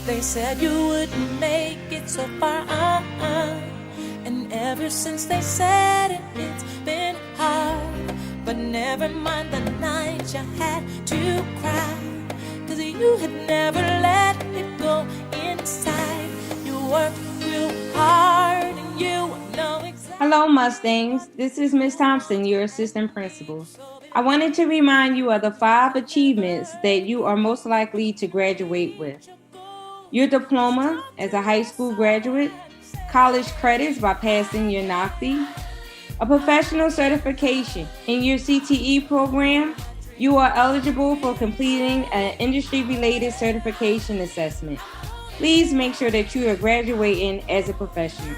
They said you wouldn't make it so far, and ever since they said it, it's been hard. But never mind the night you had to cry, 'cause you had never let it go inside. You worked real hard and you know exactly. Hello, Mustangs. This is Ms. Thompson, your assistant principal. I wanted to remind you of the 5 achievements that you are most likely to graduate with. Your diploma as a high school graduate, college credits by passing your NOCTI, a professional certification in your CTE program. You are eligible for completing an industry-related certification assessment. Please make sure that you are graduating as a professional.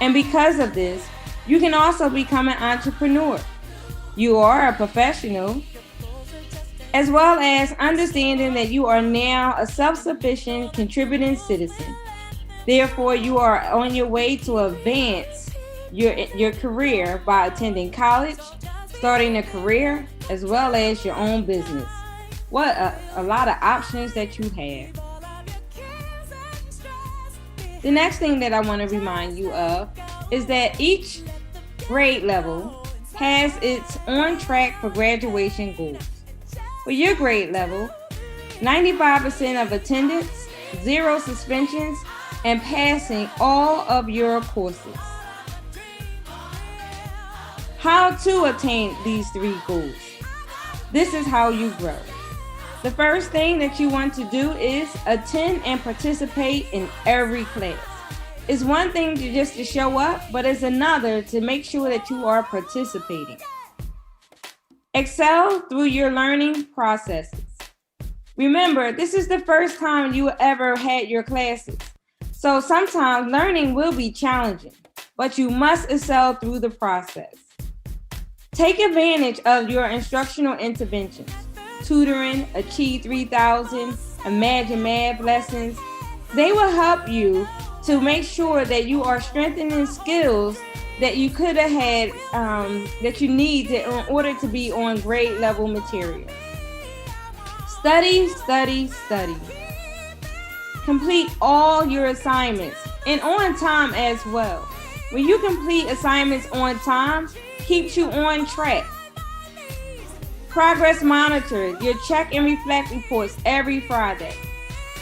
And because of this, you can also become an entrepreneur. You are a professional, as well as understanding that you are now a self-sufficient, contributing citizen. Therefore, you are on your way to advance your career by attending college, starting a career, as well as your own business. What a lot of options that you have. The next thing that I want to remind you of is that each grade level has its on track for graduation goals. For your grade level, 95% of attendance, 0 suspensions, and passing all of your courses. How to attain these 3 goals? This is how you grow. The first thing that you want to do is attend and participate in every class. It's one thing to show up, but it's another to make sure that you are participating. Excel through your learning processes. Remember, this is the first time you ever had your classes, so sometimes learning will be challenging, but you must excel through the process. Take advantage of your instructional interventions, tutoring, Achieve 3000, Imagine Math lessons. They will help you to make sure that you are strengthening skills that you could have had, that you need in order to be on grade level material. Study, study, study. Complete all your assignments and on time as well. When you complete assignments on time, keeps you on track. Progress monitor your check and reflect reports every Friday.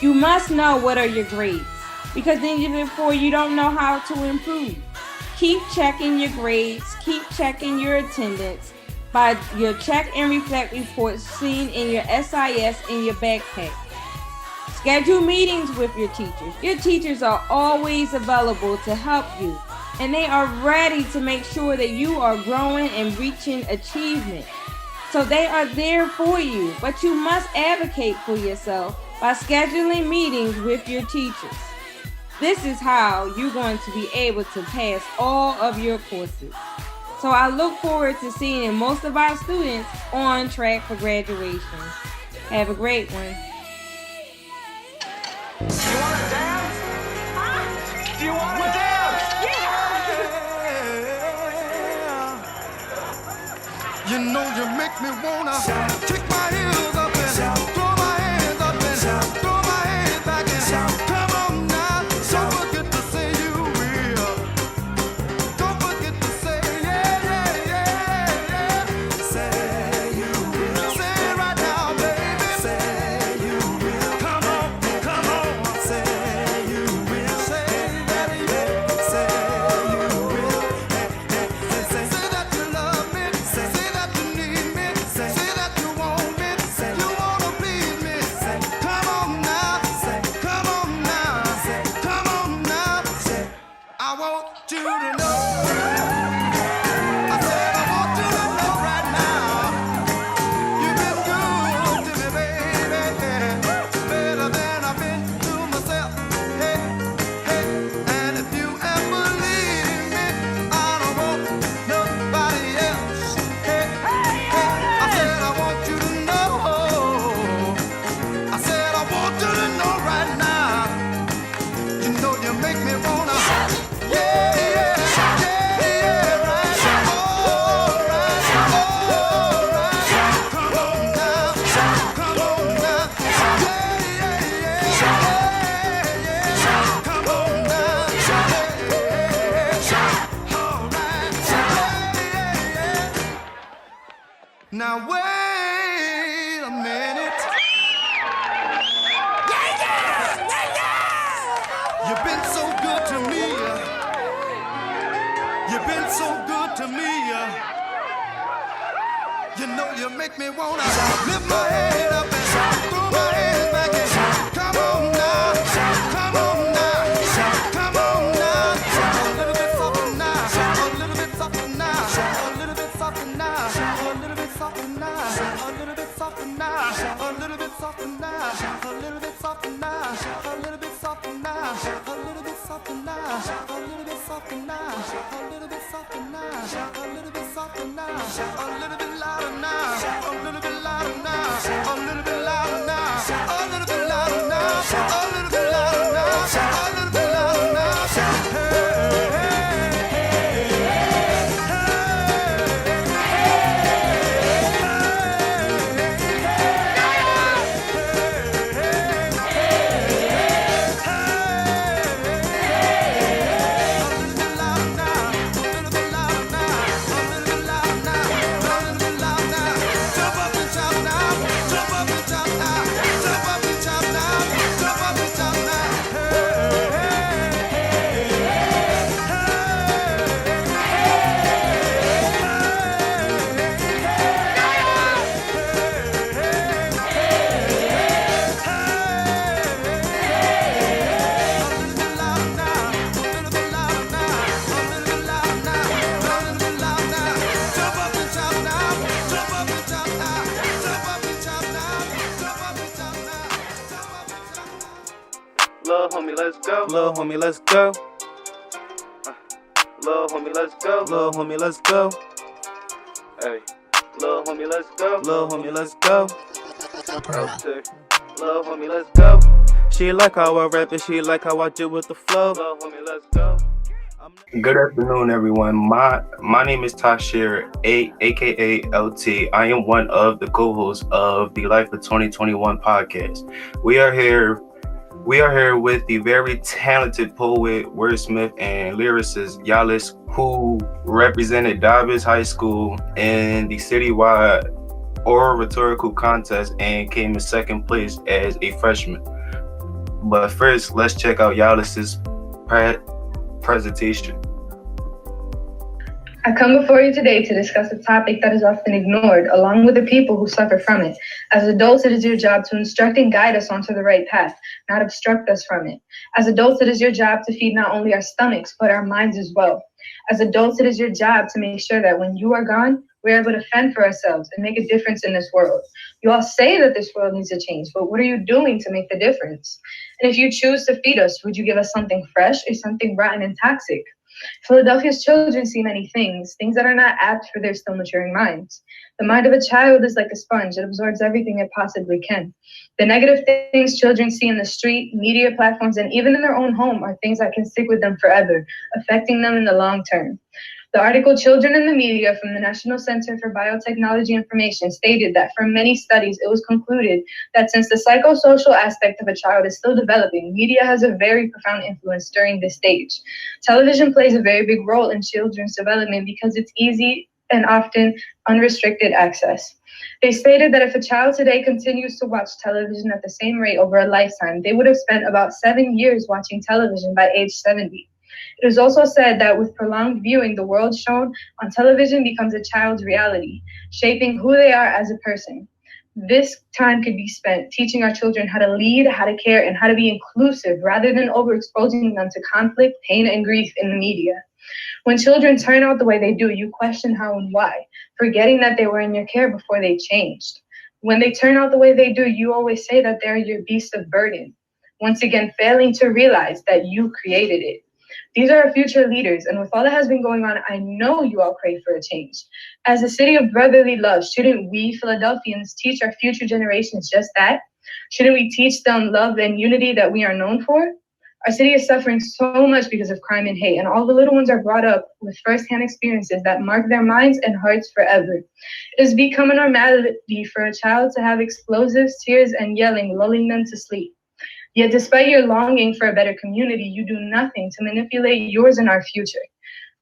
You must know what are your grades, because then before you don't know how to improve. Keep checking your grades, keep checking your attendance by your check and reflect reports seen in your SIS in your backpack. Schedule meetings with your teachers. Your teachers are always available to help you, and they are ready to make sure that you are growing and reaching achievement. So they are there for you, but you must advocate for yourself by scheduling meetings with your teachers. This is how you're going to be able to pass all of your courses. So I look forward to seeing most of our students on track for graduation. Have a great one. Do you want to dance? Huh? Do you want to dance? Yeah! You know you make me wanna kick my heels up and throw my hands up and throw my hands back and come on now. Don't forget to say you will. Don't forget to say yeah, yeah, yeah, yeah. Say you will. Say it right now, baby. Say you will. Come on, come on. Say you will. Say that you will. Say you will. Say that you love me. Say that you need me. Say that you want me. so good to me. You know you make me wanna lift my head up and throw my hands back and come on now, come on now, come on now. A little bit softer now, a little bit softer now, a little bit softer now, a little bit softer now, a little bit softer now, a little bit softer now, a little bit softer now, a little bit softer now, a little bit softer now, a little bit softer now, a little bit softer now, a little bit softer now, a little bit louder now, a little bit louder now, a little bit louder now, a little bit louder now, a little bit louder now, a little bit louder now. Lil' homie, let's go. Lil' homie, let's go. Lil' homie, let's go. Lil' homie, let's go. Hey. Lil' homie, let's go. Lil' homie, let's go. Lil' homie, let's go. She like how I rap and she like how I do with the flow. Lil' homie, let's go. Good afternoon, everyone. My name is Tashir, aka LT. I am one of the co-hosts of the Life of 2021 podcast. We are here with the very talented poet, wordsmith, and lyricist Yalis, who represented Davis High School in the citywide oral rhetorical contest and came in second place as a freshman. But first, let's check out Yalis's presentation. I come before you today to discuss a topic that is often ignored, along with the people who suffer from it. As adults, it is your job to instruct and guide us onto the right path, not obstruct us from it. As adults, it is your job to feed not only our stomachs, but our minds as well. As adults, it is your job to make sure that when you are gone, we're able to fend for ourselves and make a difference in this world. You all say that this world needs to change, but what are you doing to make the difference? And if you choose to feed us, would you give us something fresh or something rotten and toxic? Philadelphia's children see many things that are not apt for their still maturing minds. The mind of a child is like a sponge. It absorbs everything it possibly can. The negative things children see in the street, media platforms, and even in their own home are things that can stick with them forever, affecting them in the long term. The article Children in the Media from the National Center for Biotechnology Information stated that from many studies, it was concluded that since the psychosocial aspect of a child is still developing, media has a very profound influence during this stage. Television plays a very big role in children's development because it's easy and often unrestricted access. They stated that if a child today continues to watch television at the same rate over a lifetime, they would have spent about 7 years watching television by age 70. It is also said that with prolonged viewing, the world shown on television becomes a child's reality, shaping who they are as a person. This time could be spent teaching our children how to lead, how to care, and how to be inclusive rather than overexposing them to conflict, pain, and grief in the media. When children turn out the way they do, you question how and why, forgetting that they were in your care before they changed. When they turn out the way they do, you always say that they're your beast of burden, once again failing to realize that you created it. These are our future leaders, and with all that has been going on, I know you all crave for a change. As a city of brotherly love, shouldn't we Philadelphians teach our future generations just that? Shouldn't we teach them love and unity that we are known for? Our city is suffering so much because of crime and hate, and all the little ones are brought up with firsthand experiences that mark their minds and hearts forever. It has become a normality for a child to have explosives, tears, and yelling, lulling them to sleep. Yet despite your longing for a better community, you do nothing to manipulate yours and our future.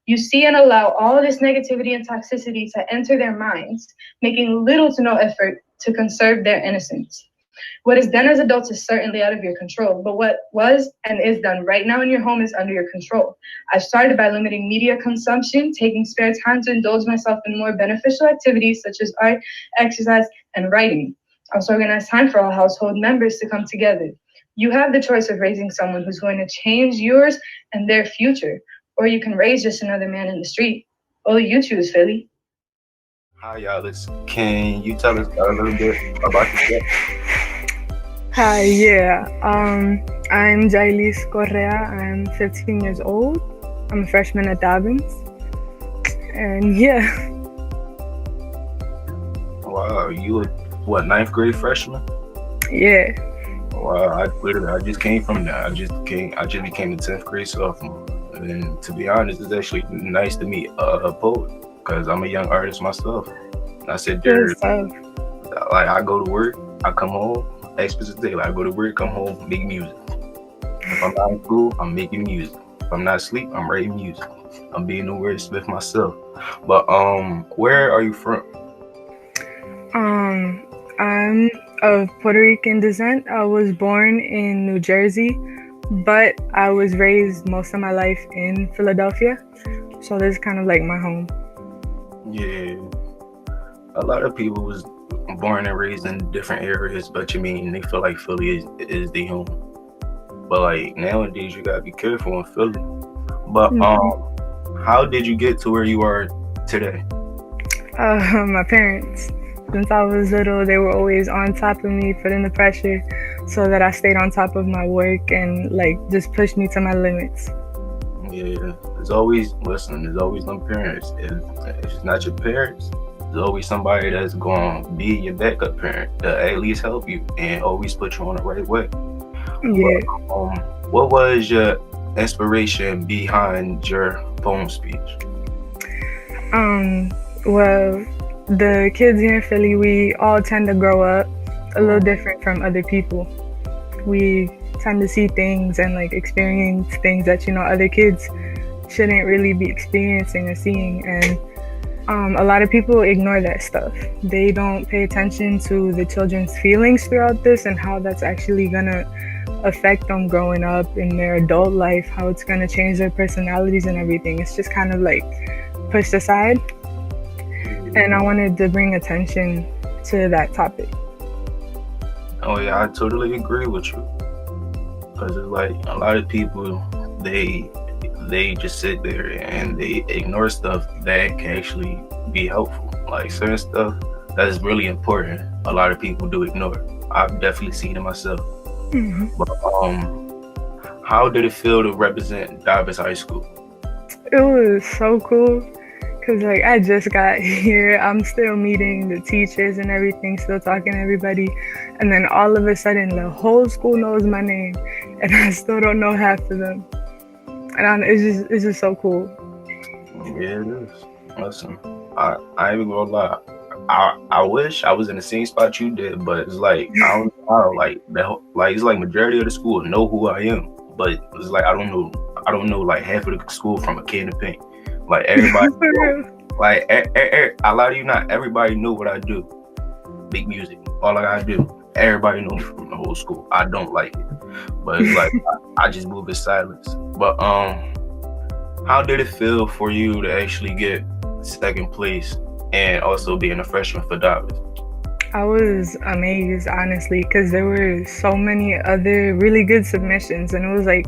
You see and allow all this negativity and toxicity to enter their minds, making little to no effort to conserve their innocence. What is done as adults is certainly out of your control, but what was and is done right now in your home is under your control. I started by limiting media consumption, taking spare time to indulge myself in more beneficial activities such as art, exercise, and writing. I also organized time for all household members to come together. You have the choice of raising someone who's going to change yours and their future, or you can raise just another man in the street. Oh, you choose, Philly. Hi, y'all. Can you tell us a little bit about yourself? Hi, yeah. I'm Jailis Correa. I'm 15 years old. I'm a freshman at Dobbins. And yeah. Wow, you what, 9th grade freshman? Yeah. Wow, I just came from that. I just became a 10th grade sophomore. And to be honest, it's actually nice to meet a poet because I'm a young artist myself. And I said, like, I go to work, I come home, explicitly, like, I go to work, come home, make music. If I'm not in school, I'm making music. If I'm not asleep, I'm writing music. I'm being the wordsmith myself. But where are you from? I'm of Puerto Rican descent. I was born in New Jersey, but I was raised most of my life in Philadelphia. So this is kind of like my home. Yeah. A lot of people was born and raised in different areas, but they feel like Philly is the home. But like nowadays, you gotta be careful in Philly. But how did you get to where you are today? My parents. Since I was little, they were always on top of me, putting the pressure so that I stayed on top of my work and like just pushed me to my limits. Yeah, there's always them parents. If it's not your parents, there's always somebody that's going to be your backup parent to at least help you and always put you on the right way. Yeah. But, what was your inspiration behind your poem speech? Well, the kids here in Philly, we all tend to grow up a little different from other people. We tend to see things and like experience things that, other kids shouldn't really be experiencing or seeing. And a lot of people ignore that stuff. They don't pay attention to the children's feelings throughout this and how that's actually gonna affect them growing up in their adult life, how it's gonna change their personalities and everything. It's just kind of like pushed aside. And I wanted to bring attention to that topic. Oh yeah, I totally agree with you. Because it's like a lot of people, they just sit there and they ignore stuff that can actually be helpful. Like certain stuff that is really important, a lot of people do ignore. I've definitely seen it myself. Mm-hmm. But how did it feel to represent Dobbins High School? It was so cool. Cause like I just got here, I'm still meeting the teachers and everything, still talking to everybody, and then all of a sudden the whole school knows my name, and I still don't know half of them, and it's just so cool. Yeah, it is. Listen, I ain't even gonna lie. I wish I was in the same spot you did, but it's like I don't know, like it's like majority of the school know who I am, but it's like I don't know like half of the school from a can of paint. Like everybody, like I lie to you not, everybody knew what I do. Big music, all I gotta do. Everybody know me from the whole school. I don't like it, but it's like I just move in silence. But how did it feel for you to actually get second place and also being a freshman for Dobbins? I was amazed, honestly, because there were so many other really good submissions, and it was like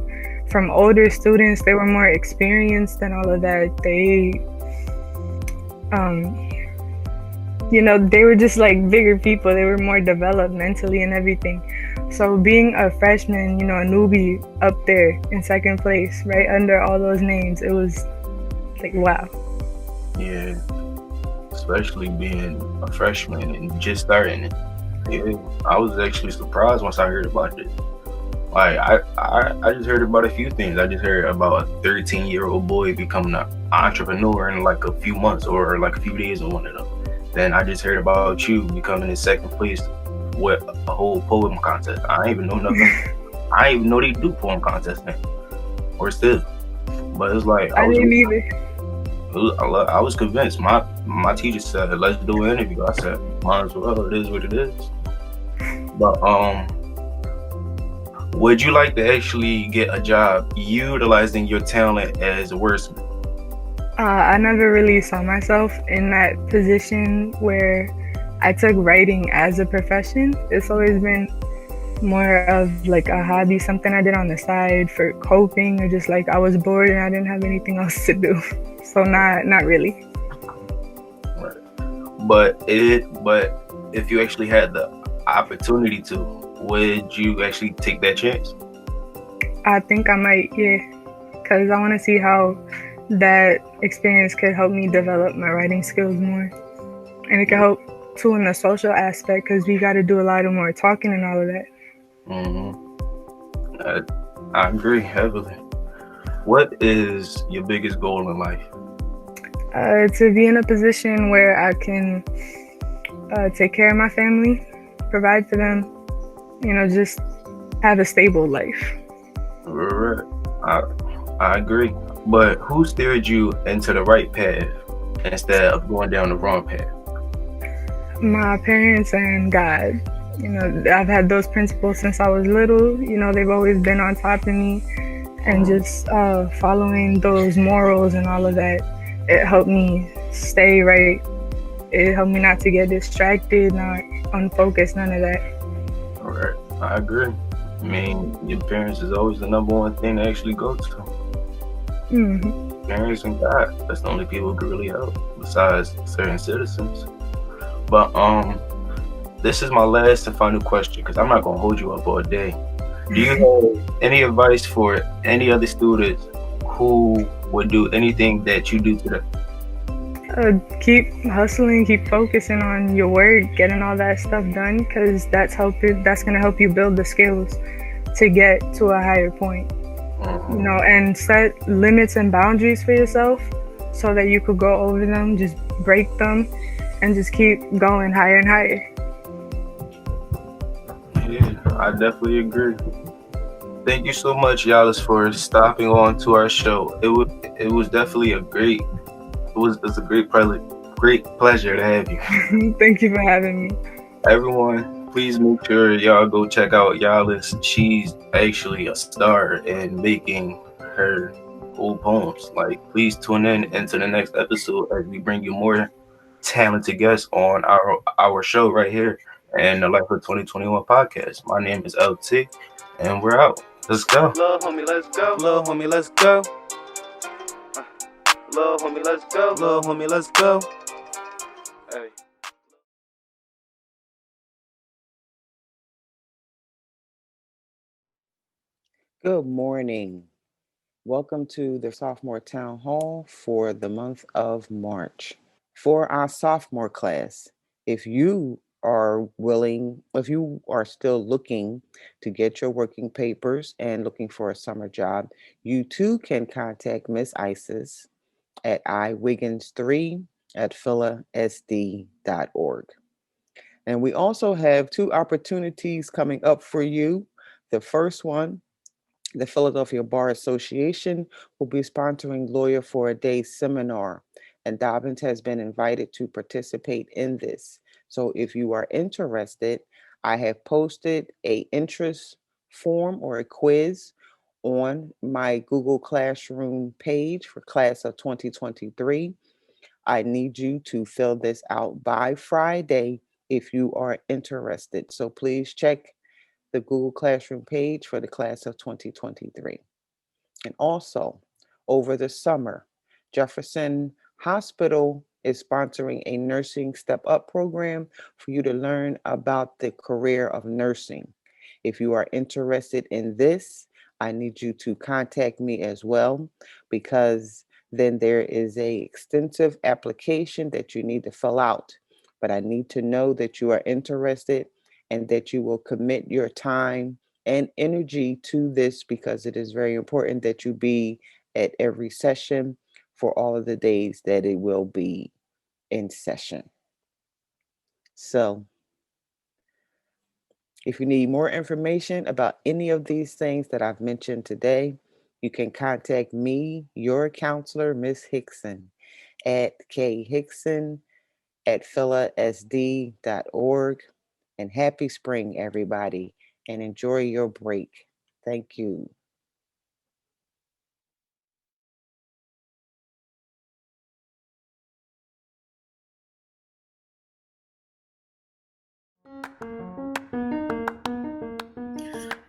from older students. They were more experienced and all of that. They they were just like bigger people. They were more developed mentally and everything. So being a freshman, a newbie up there in second place, right under all those names, it was like, wow. Yeah, especially being a freshman and just starting it. Yeah, I was actually surprised once I heard about it. Like I just heard about a few things. I just heard about a 13-year-old boy becoming an entrepreneur in like a few months or like a few days or one of them. Then I just heard about you becoming in second place with a whole poem contest. I didn't even know nothing. I didn't even know they do poem contests now, or still. But it's like I didn't either. I was convinced. My teacher said, "Let's do an interview." I said, "Might as well. It is what it is." But would you like to actually get a job utilizing your talent as a wordsmith? I never really saw myself in that position where I took writing as a profession. It's always been more of like a hobby, something I did on the side for coping, or just like I was bored and I didn't have anything else to do. So not really. But if you actually had the opportunity to, would you actually take that chance? I think I might, yeah, because I want to see how that experience could help me develop my writing skills more. And it could help too in the social aspect, because we got to do a lot of more talking and all of that. I agree heavily. What is your biggest goal in life? To be in a position where I can take care of my family, provide for them, just have a stable life. Right. I agree. But who steered you into the right path instead of going down the wrong path? My parents and God. I've had those principles since I was little. They've always been on top of me, and just following those morals and all of that, it helped me stay right. It helped me not to get distracted, not unfocused, none of that. All right. I agree. I mean, your parents is always the number one thing to actually go to. Mm-hmm. Parents and God. That's the only people who can really help, besides certain citizens. But this is my last and final question, because I'm not gonna hold you up all day. Do you have any advice for any other students who would do anything that you do today? Keep hustling, keep focusing on your work, getting all that stuff done, because that's gonna help you build the skills to get to a higher point. And set limits and boundaries for yourself so that you could go over them, just break them, and just keep going higher and higher. Yeah, I definitely agree. Thank you so much, Yalis, for stopping on to our show. It was definitely a great pleasure to have you. Thank you for having me. Everyone, please make sure y'all go check out Yalis. She's actually a star in making her old poems. Like, please tune in into the next episode as we bring you more talented guests on our show right here and the Life of 2021 podcast. My name is LT, and we're out. Let's go. Lil' homie, let's go. Lil' homie, let's go. Lil' homie, let's go. Lil' homie, let's go. Hey. Good morning. Welcome to the Sophomore Town Hall for the month of March. For our sophomore class, if you are still looking to get your working papers and looking for a summer job, you too can contact Miss Isis at iwiggins3 at philasd.org. And we also have two opportunities coming up for you. The first one, the Philadelphia Bar Association will be sponsoring Lawyer for a Day seminar, and Dobbins has been invited to participate in this. So if you are interested, I have posted a interest form or a quiz on my Google Classroom page for class of 2023. I need you to fill this out by Friday if you are interested. So please check the Google Classroom page for the class of 2023. And also, over the summer, Jefferson Hospital is sponsoring a nursing step up program for you to learn about the career of nursing. If you are interested in this, I need you to contact me as well, because then there is a extensive application that you need to fill out. But I need to know that you are interested and that you will commit your time and energy to this, because it is very important that you be at every session for all of the days that it will be in session. So if you need more information about any of these things that I've mentioned today, you can contact me, your counselor, Miss Hickson, at khickson@philasd.org. And happy spring, everybody. And enjoy your break. Thank you.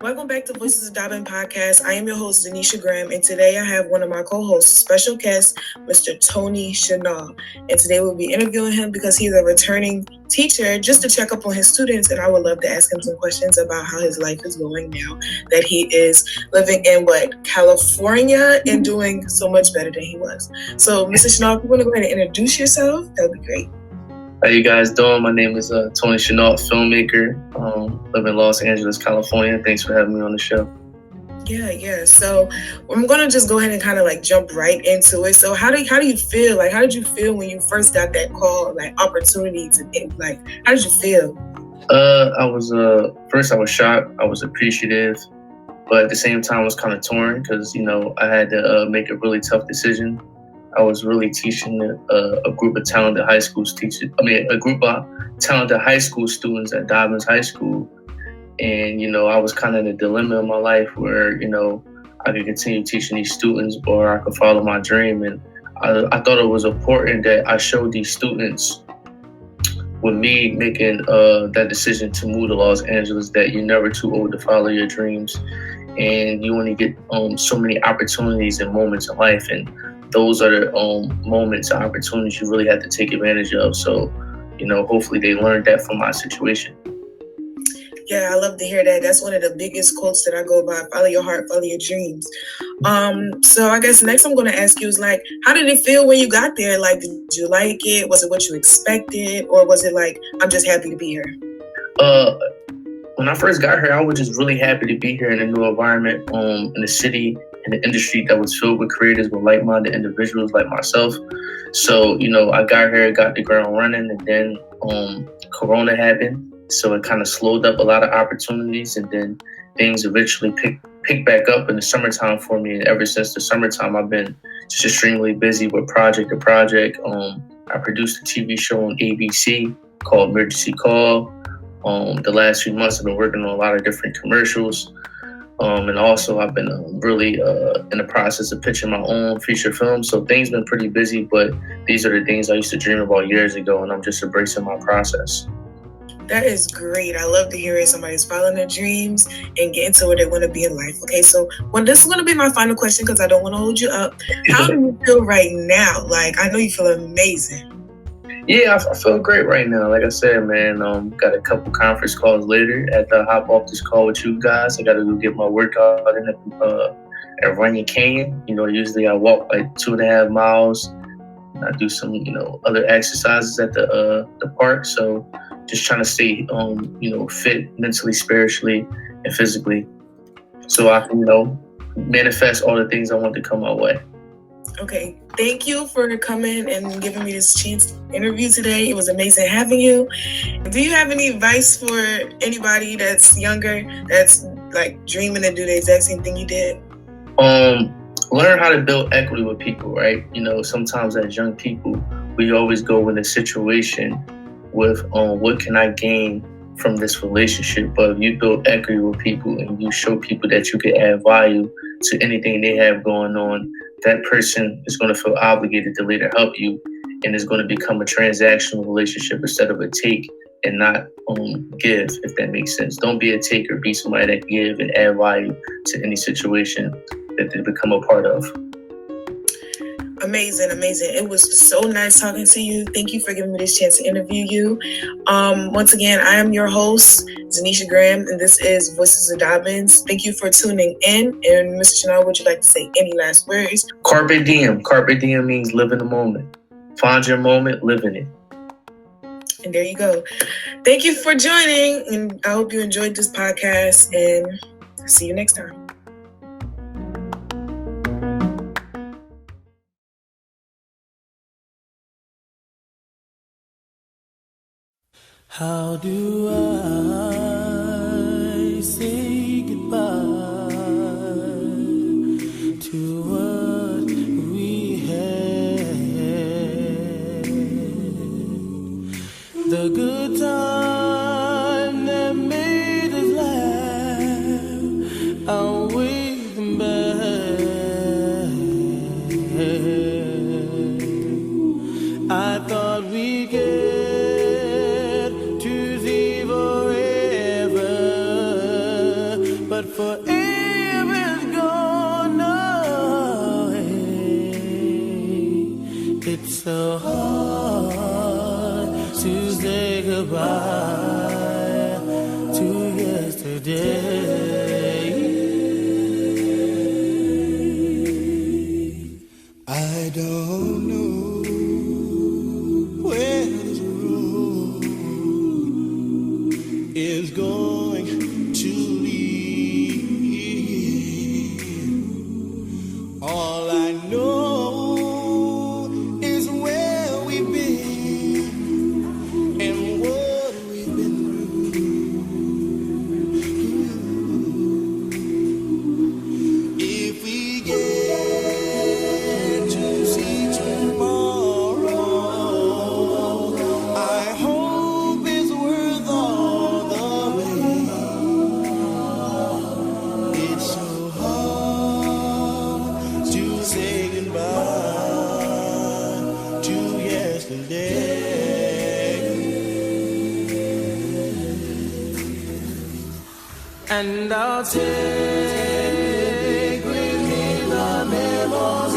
Welcome back to Voices of Dobbin podcast. I am your host, Denisha Graham, and today I have one of my co-hosts, special guest, Mr. Tony Chanel. And today we'll be interviewing him because he's a returning teacher just to check up on his students, and I would love to ask him some questions about how his life is going now that he is living in, California, and doing so much better than he was. So, Mr. Chanel, if you want to go ahead and introduce yourself, that would be great. How you guys doing? My name is Tony Chanel, filmmaker. Live in Los Angeles, California. Thanks for having me on the show. Yeah. So I'm gonna just go ahead and kind of jump right into it. So how do you feel? How did you feel when you first got that call, opportunity to how did you feel? I was first I was shocked. I was appreciative, but at the same time I was kind of torn because I had to make a really tough decision. I was really teaching a group of talented high school teachers. A group of talented high school students at Dobbins High School. And, I was kind of in a dilemma in my life where, I could continue teaching these students or I could follow my dream. And I thought it was important that I showed these students with me making that decision to move to Los Angeles that you're never too old to follow your dreams. And you only get so many opportunities and moments in life. And those are the moments and opportunities you really have to take advantage of. So, hopefully they learned that from my situation. Yeah, I love to hear that. That's one of the biggest quotes that I go by. Follow your heart, follow your dreams. So I guess next I'm going to ask you is how did it feel when you got there? Did you like it? Was it what you expected? Or was it I'm just happy to be here? When I first got here, I was just really happy to be here in a new environment, in a city, in an industry that was filled with creators, with like-minded individuals like myself. So, I got here, got the ground running, and then Corona happened. So it kind of slowed up a lot of opportunities, and then things eventually picked back up in the summertime for me. And ever since the summertime, I've been just extremely busy with project to project. I produced a TV show on ABC called Emergency Call. The last few months, I've been working on a lot of different commercials. And also, I've been really in the process of pitching my own feature film. So things been pretty busy, but these are the things I used to dream about years ago, and I'm just embracing my process. That is great. I love to hear it. Somebody's following their dreams and getting to where they want to be in life. Okay, so this is going to be my final question because I don't want to hold you up. How do you feel right now? I know you feel amazing. Yeah, I feel great right now. Like I said, man, got a couple conference calls later. After I hop off this call with you guys, I got to go get my workout in at Runyon Canyon. Usually I walk 2.5 miles. I do some, other exercises at the park. So just trying to stay, fit mentally, spiritually, and physically, so I can, manifest all the things I want to come my way. Okay, thank you for coming and giving me this chance to interview today. It was amazing having you. Do you have any advice for anybody that's younger, that's dreaming to do the exact same thing you did? Learn how to build equity with people, right? Sometimes as young people, we always go in a situation with what can I gain from this relationship? But if you build equity with people and you show people that you can add value to anything they have going on, that person is going to feel obligated to later help you, and it's going to become a transactional relationship instead of a take and not give, if that makes sense. Don't be a taker, be somebody that give and add value to any situation that they become a part of. Amazing. It was so nice talking to you. Thank you for giving me this chance to interview you. Once again, I am your host, Denisha Graham, and this is Voices of Dobbins. Thank you for tuning in. And Mr. Chanel, would you like to say any last words? Carpe diem. Carpe diem means live in the moment. Find your moment, live in it. And there you go. Thank you for joining, and I hope you enjoyed this podcast, and see you next time. How do I say goodbye to what we had? The good times but forever is gone away. It's so hard to say goodbye to yesterday. I don't know where this road is going to lead. All I know is where we've been and what we've been through. If we get to see tomorrow, I hope it's worth all the wait. It's so hard to say goodbye to yesterday. And I'll take with me the memories.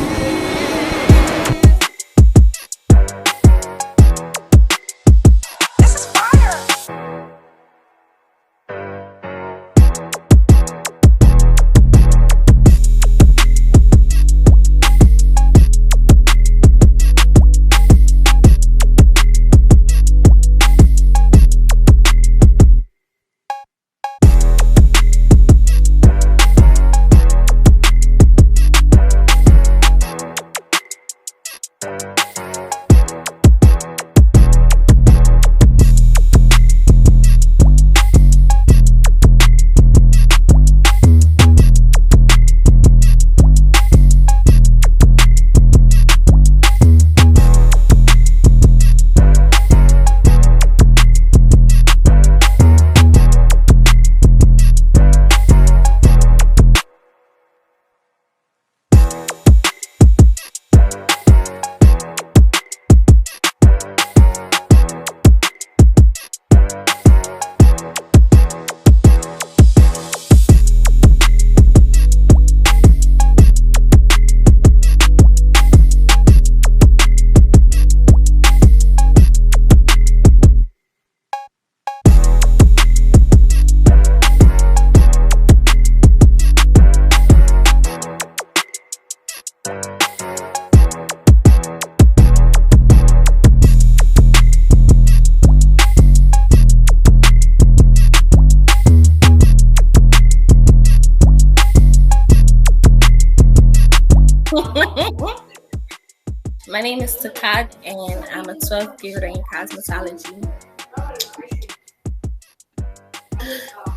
My name is Takad, and I'm a 12th grader in cosmetology.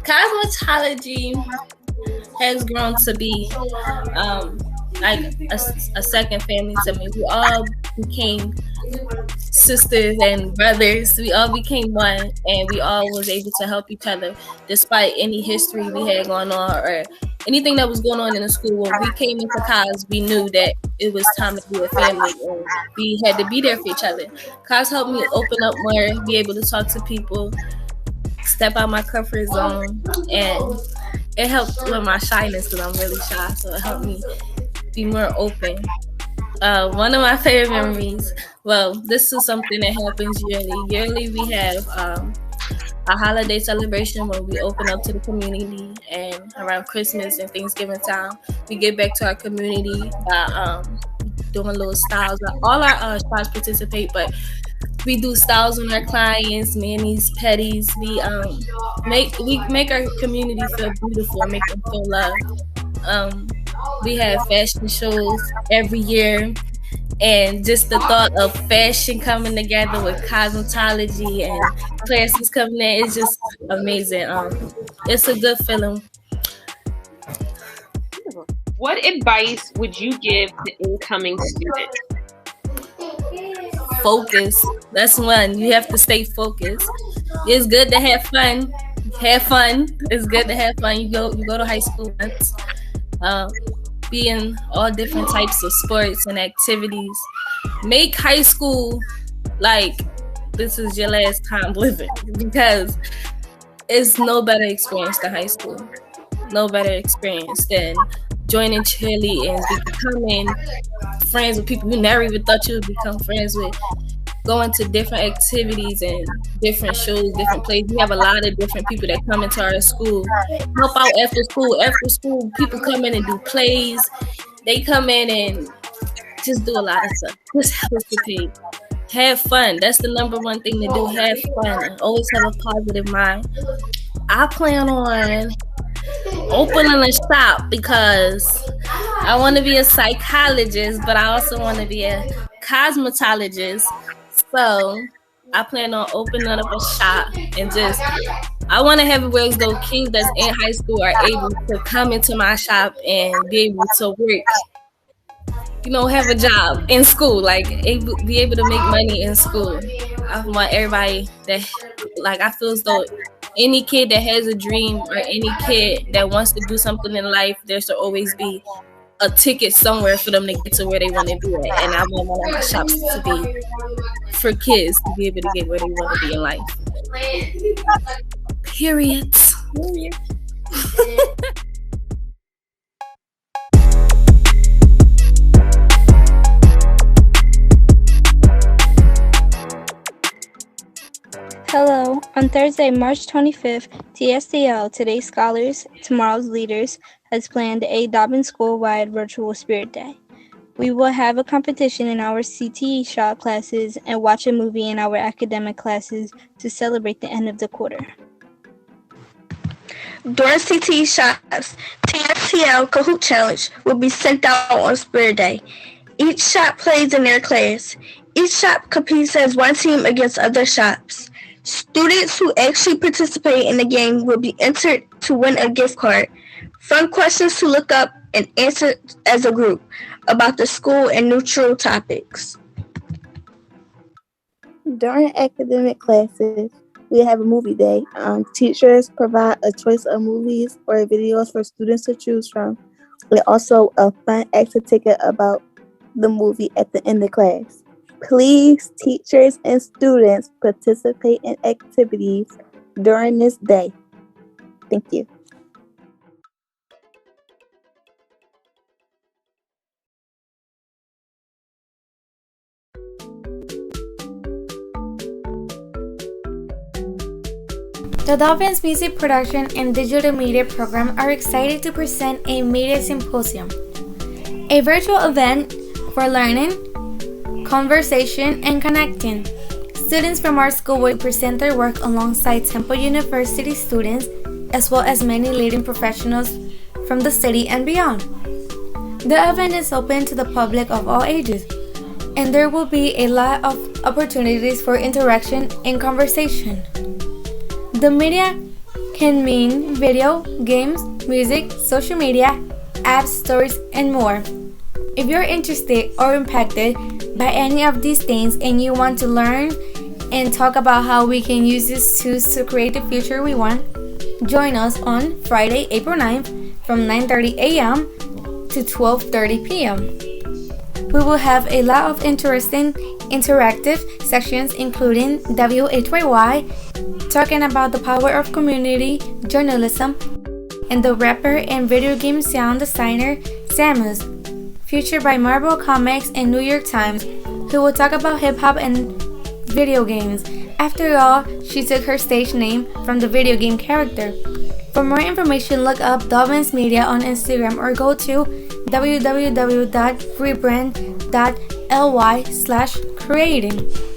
Cosmetology has grown to be like a second family to me. We all became sisters and brothers. We all became one, and we all was able to help each other despite any history we had going on or anything that was going on in the school. When we came into cos, we knew that it was time to be a family, and we had to be there for each other. Cos helped me open up more, be able to talk to people, step out my comfort zone, and it helped with my shyness because I'm really shy, so it helped me be more open. One of my favorite memories, well, this is something that happens yearly. Yearly we have a holiday celebration when we open up to the community, and around Christmas and Thanksgiving time, we get back to our community by doing little styles. All our shops participate, but we do styles on our clients, manis, petties. We make our community feel beautiful and make them feel loved. We have fashion shows every year, and just the thought of fashion coming together with cosmetology and classes coming in is just amazing. It's a good feeling. What advice would you give to incoming students? Focus. That's one. You have to stay focused. It's good to have fun. Have fun. It's good to have fun. You go to high school once. Be in all different types of sports and activities. Make high school like this is your last time living, because it's no better experience than high school. no better experience than joining cheerleadings, becoming friends with people you never even thought you would become friends with, going to different activities and different shows, different plays. We have a lot of different people that come into our school, help out after school. After school, people come in and do plays. They come in and just do a lot of stuff. Just participate. Have fun. That's the number one thing to do. Have fun and always have a positive mind. I plan on opening a shop because I want to be a psychologist, but I also want to be a cosmetologist. So I plan on opening up a shop and I want to have it where those kids that's in high school are able to come into my shop and be able to work, have a job in school, be able to make money in school. I want everybody that, I feel as though any kid that has a dream or any kid that wants to do something in life, there should always be a ticket somewhere for them to get to where they want to be at. And I want one of my shops to be for kids to be able to get where they want to be in life. Period. Hello. On Thursday, March 25th, TSTL, Today's Scholars, Tomorrow's Leaders, has planned a Dobbin School-wide virtual Spirit Day. We will have a competition in our CTE shop classes and watch a movie in our academic classes to celebrate the end of the quarter. During CTE shops, TSTL Kahoot Challenge will be sent out on Spirit Day. Each shop plays in their class. Each shop competes as one team against other shops. Students who actually participate in the game will be entered to win a gift card. Fun questions to look up and answer as a group about the school and neutral topics. During academic classes, we have a movie day. Teachers provide a choice of movies or videos for students to choose from. And also a fun extra ticket about the movie at the end of class. Please, teachers and students, participate in activities during this day. Thank you. The Dolphins Music Production and Digital Media Program are excited to present a Media Symposium, a virtual event for learning, conversation, and connecting. Students from our school will present their work alongside Temple University students, as well as many leading professionals from the city and beyond. The event is open to the public of all ages, and there will be a lot of opportunities for interaction and conversation. The media can mean video, games, music, social media, apps, stories, and more. If you're interested or impacted by any of these things and you want to learn and talk about how we can use these tools to create the future we want, join us on Friday, April 9th from 9:30 a.m. to 12:30 p.m. We will have a lot of interesting interactive sections including WHYY, talking about the power of community journalism, and the rapper and video game sound designer Samus, featured by Marvel Comics and New York Times, who will talk about hip-hop and video games. After all, she took her stage name from the video game character. For more information, look up Dolphins Media on Instagram or go to www.freebrand.ly/creating.